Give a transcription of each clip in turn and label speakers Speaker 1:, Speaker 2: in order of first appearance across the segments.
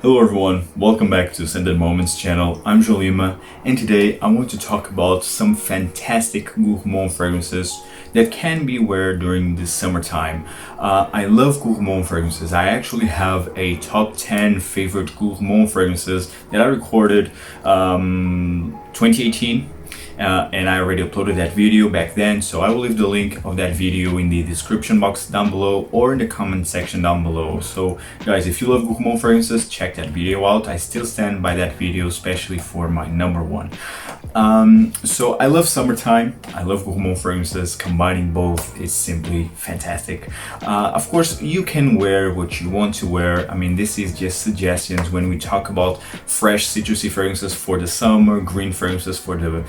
Speaker 1: Hello everyone, welcome back to Scented Moments channel. I'm Jolima, and today I want to talk about some fantastic Gourmand fragrances that can be wear during the summertime. I love Gourmand fragrances. I actually have a top 10 favorite Gourmand fragrances that I recorded 2018. And I already uploaded that video back then, so I will leave the link of that video in the description box down below or in the comment section down below. So guys, if you love Gourmand fragrances, check that video out. I still stand by that video, especially for my number one. So I love summertime, I love Gourmand fragrances. Combining both is simply fantastic. Of course, you can wear what you want to wear. I mean, this is just suggestions when we talk about fresh citrusy fragrances for the summer, green fragrances for the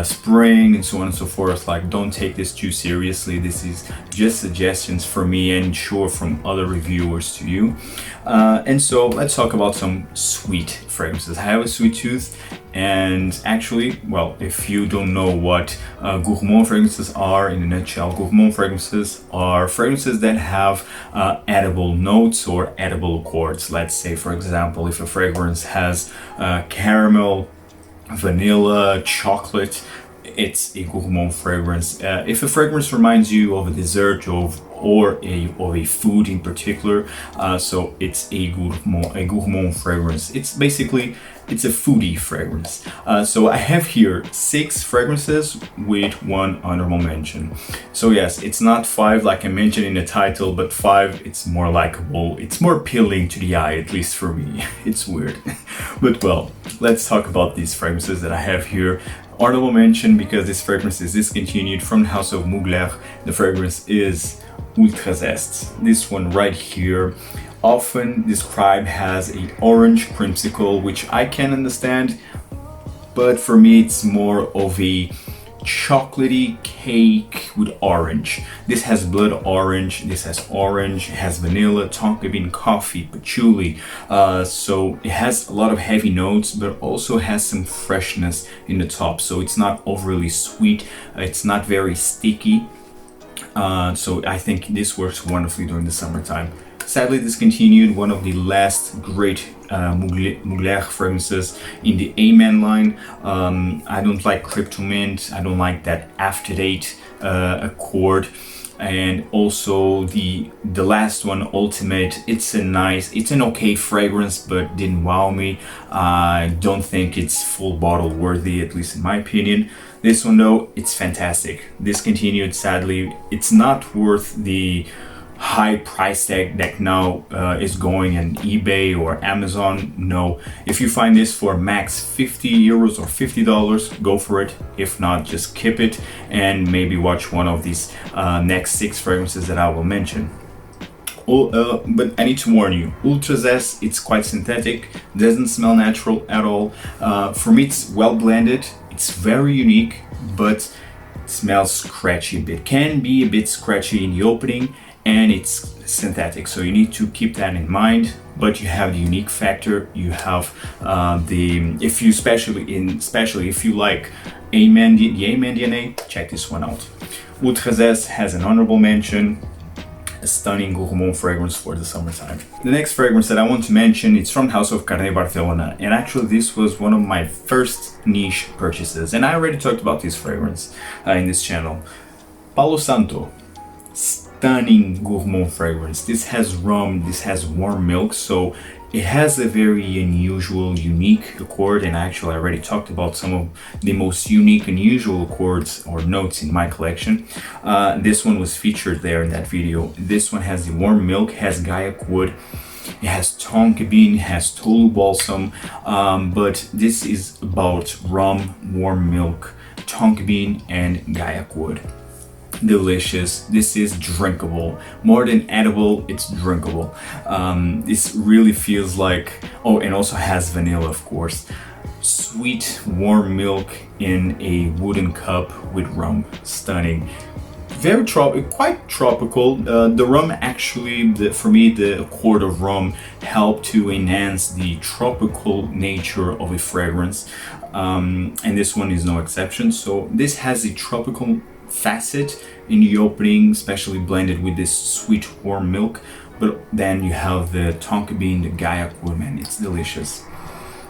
Speaker 1: spring, and so on and so forth. Like, don't take this too seriously. This is just suggestions for me and sure from other reviewers to you. And so let's talk about some sweet fragrances. I have a sweet tooth, and actually, well, if you don't know what Gourmand fragrances are in a nutshell, Gourmand fragrances are fragrances that have edible notes or edible accords. Let's say, for example, if a fragrance has caramel, vanilla, chocolate, it's a Gourmand fragrance. If a fragrance reminds you of a dessert of a food in particular, so it's a Gourmand fragrance. It's a foodie fragrance. So I have here 6 fragrances with one honorable mention. So yes, it's not 5 like I mentioned in the title, but 5, it's more likable, it's more appealing to the eye, at least for me. It's weird. But well, let's talk about these fragrances that I have here. Honorable mention because this fragrance is discontinued from the house of Mugler. The fragrance is Ultrazest. This one right here, often described as an orange creamsicle, which I can understand, but for me it's more of a chocolatey cake with orange. This has blood orange, this has orange, it has vanilla, tonka bean, coffee, patchouli. So it has a lot of heavy notes, but also has some freshness in the top. So it's not overly sweet, it's not very sticky. So I think this works wonderfully during the summertime. Sadly discontinued, one of the last great Mugler fragrances in the Amen line. I don't like Cryptomint, I don't like that after date accord, and also the last one, Ultimate. It's an okay fragrance, but didn't wow me. I don't think it's full bottle worthy, at least in my opinion. This one though, it's fantastic. Discontinued, sadly. It's not worth the high price tag that now is going on eBay or Amazon. No, if you find this for max 50 euros or $50, go for it. If not, just keep it and maybe watch one of these next 6 fragrances that I will mention. But I need to warn you, Ultrazest, it's quite synthetic, doesn't smell natural at all. For me, it's well blended, it's very unique, but smells scratchy a bit. Can be a bit scratchy in the opening, and it's synthetic, so you need to keep that in mind. But you have the unique factor, you have especially if you like the Amen DNA, check this one out. Ultrazest has an honorable mention, a stunning Gourmand fragrance for the summertime. The next fragrance that I want to mention, it's from the house of Carner, Barcelona, and actually this was one of my first niche purchases, and I already talked about this fragrance in this channel. Palo Santo. Stunning Gourmand fragrance. This has rum, this has warm milk, so it has a very unusual, unique accord, and actually I already talked about some of the most unique, unusual accords or notes in my collection. This one was featured there in that video. This one has the warm milk, has gaiac wood, it has tonka bean, it has tolu balsam, but this is about rum, warm milk, tonka bean, and gaiac wood. Delicious. This is drinkable. More than edible, it's drinkable. This really feels like, oh, and also has vanilla, of course. Sweet, warm milk in a wooden cup with rum. Stunning. Very quite tropical. The rum actually, for me, the accord of rum helped to enhance the tropical nature of a fragrance, and this one is no exception. So this has a tropical facet in the opening, especially blended with this sweet warm milk, But then you have the tonka bean, the Gaia Gourmand. It's delicious.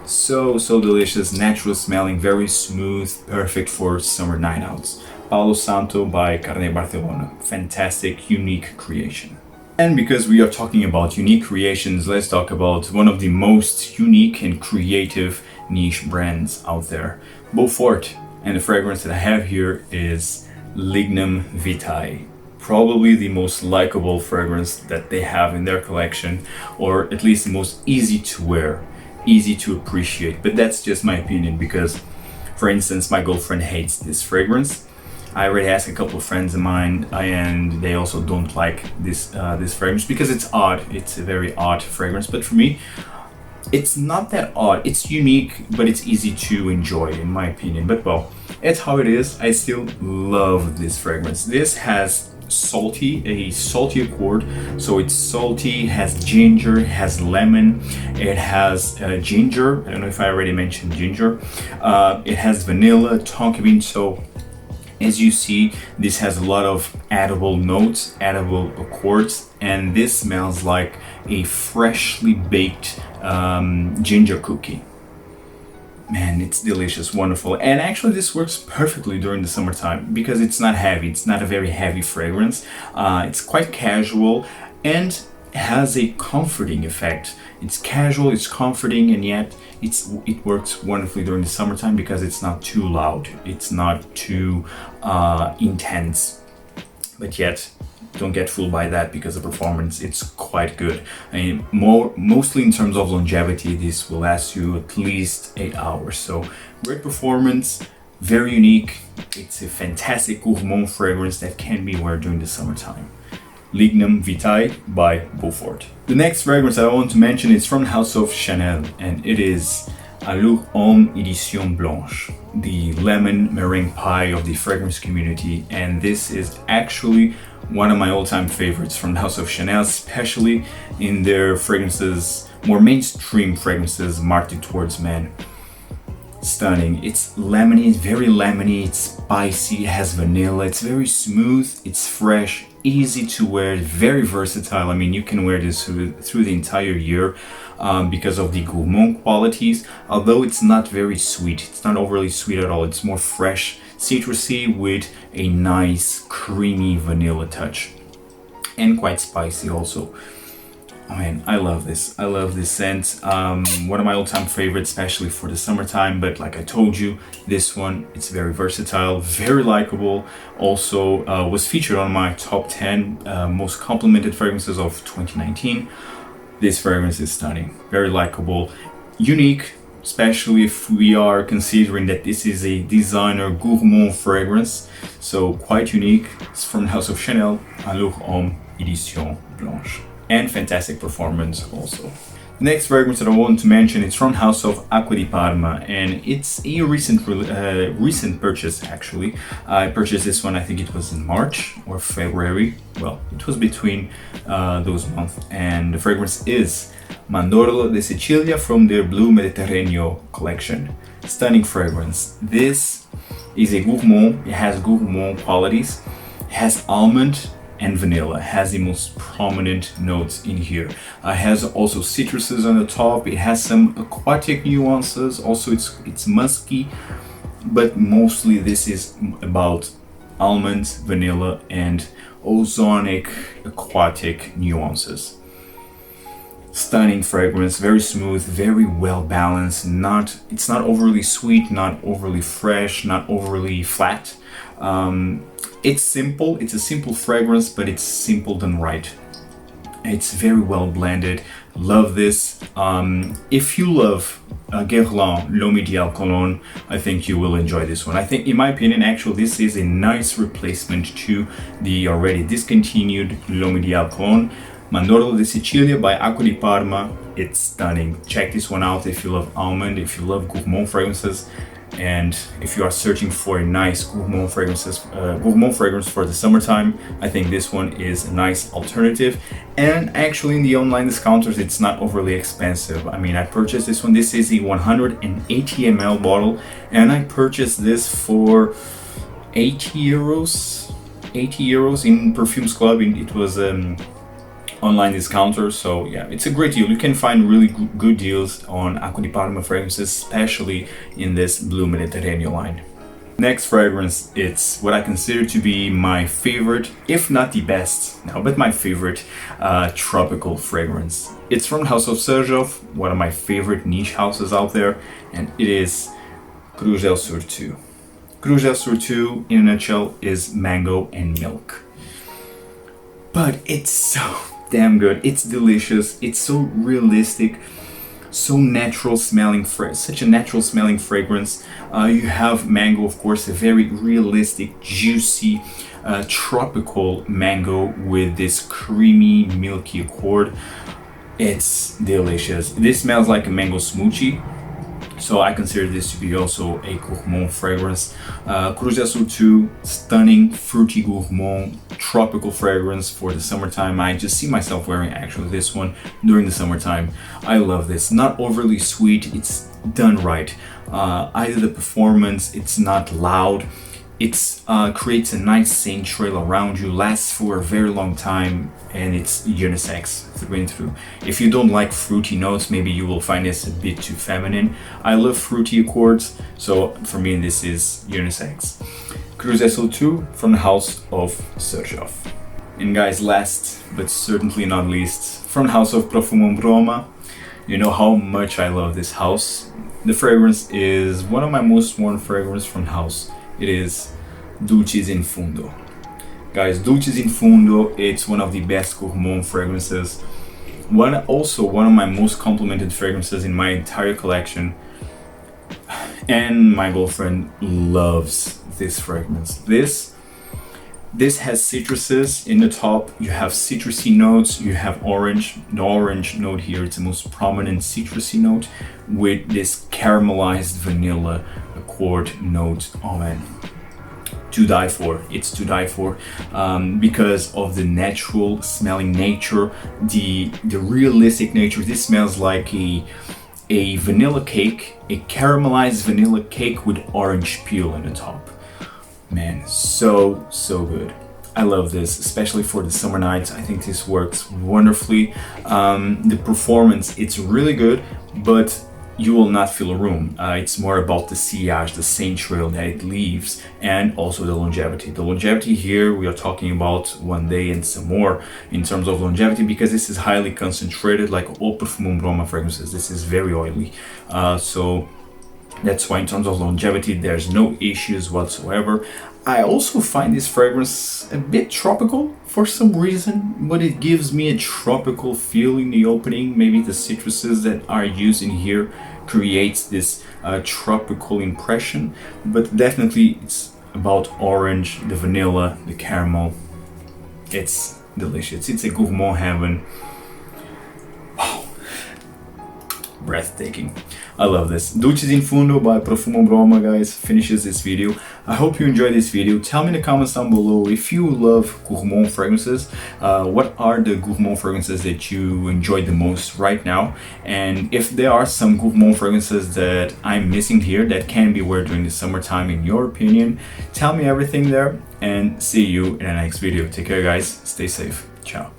Speaker 1: So delicious, natural smelling, very smooth, perfect for summer night outs. Palo Santo by Carner, Barcelona. Fantastic, unique creation. And because we are talking about unique creations, let's talk about one of the most unique and creative niche brands out there, Beaufort. And the fragrance that I have here is Lignum Vitae. Probably the most likable fragrance that they have in their collection, or at least the most easy to wear, easy to appreciate. But that's just my opinion, because for instance, my girlfriend hates this fragrance. I already asked a couple of friends of mine, and they also don't like this fragrance because it's odd. It's a very odd fragrance, but for me, it's not that odd. It's unique, but it's easy to enjoy, in my opinion. But well, it's how it is. I still love this fragrance. This has a salty accord, so it's salty, has ginger, has lemon, it has ginger. I don't know if I already mentioned ginger. It has vanilla, tonka bean. So as you see, this has a lot of edible notes, edible accords, and this smells like a freshly baked ginger cookie. Man, it's delicious, wonderful. And actually this works perfectly during the summertime because it's not heavy. It's not a very heavy fragrance. It's quite casual and has a comforting effect. It's casual, it's comforting, and yet it works wonderfully during the summertime because it's not too loud. It's not too intense. But yet, don't get fooled by that because the performance, it's quite good. I mean, mostly in terms of longevity, this will last you at least 8 hours. So great performance, very unique. It's a fantastic Gourmand fragrance that can be worn during the summertime. Lignum Vitae by Beaufort. The next fragrance I want to mention is from the house of Chanel, and it is Allure Homme Edition Blanche, the lemon meringue pie of the fragrance community. And this is actually one of my all-time favorites from the house of Chanel, especially in their fragrances, more mainstream fragrances marketed towards men. Stunning. It's lemony, very lemony, it's spicy, it has vanilla, it's very smooth, it's fresh, easy to wear, very versatile. I mean, you can wear this through the entire year because of the gourmand qualities, although it's not very sweet. It's not overly sweet at all. It's more fresh, citrusy with a nice creamy vanilla touch, and quite spicy also. Oh man, I love this. I love this scent. One of my all-time favorites, especially for the summertime. But like I told you, this one, it's very versatile, very likable. Also was featured on my top 10 most complimented fragrances of 2019. This fragrance is stunning, very likable, unique, especially if we are considering that this is a designer gourmand fragrance. So quite unique. It's from the house of Chanel, Allure Homme Edition Blanche. And fantastic performance also. The next fragrance that I want to mention is from house of Acqua di Parma, and it's a recent purchase actually. I purchased this one, I think it was in March or February. Well, it was between those months, and the fragrance is Mandorlo de Sicilia from their Blue Mediterraneo collection. Stunning fragrance. This is a gourmand. It has gourmand qualities. It has almond and vanilla, has the most prominent notes in here. Has also citruses on the top. It has some aquatic nuances. Also, it's musky, but mostly this is about almonds, vanilla, and ozonic aquatic nuances. Stunning fragrance, very smooth, very well balanced. It's not overly sweet, not overly fresh, not overly flat. It's simple, it's a simple fragrance, but it's simple done right. It's very well blended. Love this. If you love Guerlain L'Homme Ideal Cologne, I think you will enjoy this one. I think, in my opinion, actually, this is a nice replacement to the already discontinued L'Homme Ideal Cologne. Mandorlo de Sicilia by Acqua di Parma. It's stunning. Check this one out if you love almond, if you love gourmand fragrances, and if you are searching for a nice gourmand fragrance for the summertime. I think this one is a nice alternative. And actually, in the online discounters, it's not overly expensive. I mean, I purchased this one. This is a 180 ml bottle, and I purchased this for 80 euros. 80 euros in Perfumes Club. It was online discounters. So yeah, it's a great deal. You can find really good deals on Acqua di Parma fragrances, especially in this Blue Mediterranean line. Next fragrance, it's what I consider to be my favorite, if not the best, no, but my favorite tropical fragrance. It's from the house of Xerjoff, one of my favorite niche houses out there, and it is Cruz sur 2. Cruz sur 2, in a nutshell, is mango and milk. But it's so damn good. It's delicious. It's so realistic. So natural smelling, such a natural smelling fragrance. You have mango, of course, a very realistic, juicy, tropical mango with this creamy, milky accord. It's delicious. This smells like a mango smoothie, so I consider this to be also a Gourmand fragrance. Cruz sur 2, stunning, fruity Gourmand, tropical fragrance for the summertime. I just see myself wearing actually this one during the summertime. I love this. Not overly sweet, it's done right. Either the performance, it's not loud. It creates a nice scent trail around you, lasts for a very long time, and it's unisex through and through. If you don't like fruity notes, maybe you will find this a bit too feminine. I love fruity accords, so for me this is unisex. Cruz sur 2 from the house of Sergio. And guys, last but certainly not least, from the house of Profumum Roma. You know how much I love this house. The fragrance is one of my most worn fragrances from the house. It is Dulcis in Fundo. Guys, Dulcis in Fundo, it's one of the best Gourmand fragrances. Also one of my most complimented fragrances in my entire collection. And my girlfriend loves this fragrance. This has citruses in the top. You have citrusy notes, you have orange. The orange note here, it's the most prominent citrusy note with this caramelized vanilla accord note. Oh man, to die for. It's to die for, because of the natural smelling nature, the realistic nature. This smells like a vanilla cake, a caramelized vanilla cake with orange peel in the top. Man, so good. I love this, especially for the summer nights. I think this works wonderfully. The performance, it's really good, but you will not fill a room. It's more about the sillage, the scent trail that it leaves, and also the longevity. The longevity here, we are talking about 1 day and some more in terms of longevity, because this is highly concentrated, like all Profumum Roma fragrances. This is very oily. So that's why in terms of longevity, there's no issues whatsoever. I also find this fragrance a bit tropical for some reason, but it gives me a tropical feel in the opening. Maybe the citruses that are used in here creates this tropical impression, but definitely it's about orange, the vanilla, the caramel. It's delicious. It's a Gourmand heaven. Wow. Breathtaking. I love this. Dulcis in Fundo by Profumum Roma, guys, finishes this video. I hope you enjoyed this video. Tell me in the comments down below if you love Gourmand fragrances. What are the Gourmand fragrances that you enjoyed the most right now? And if there are some Gourmand fragrances that I'm missing here that can be worn during the summertime in your opinion, tell me everything there, and see you in the next video. Take care, guys. Stay safe. Ciao.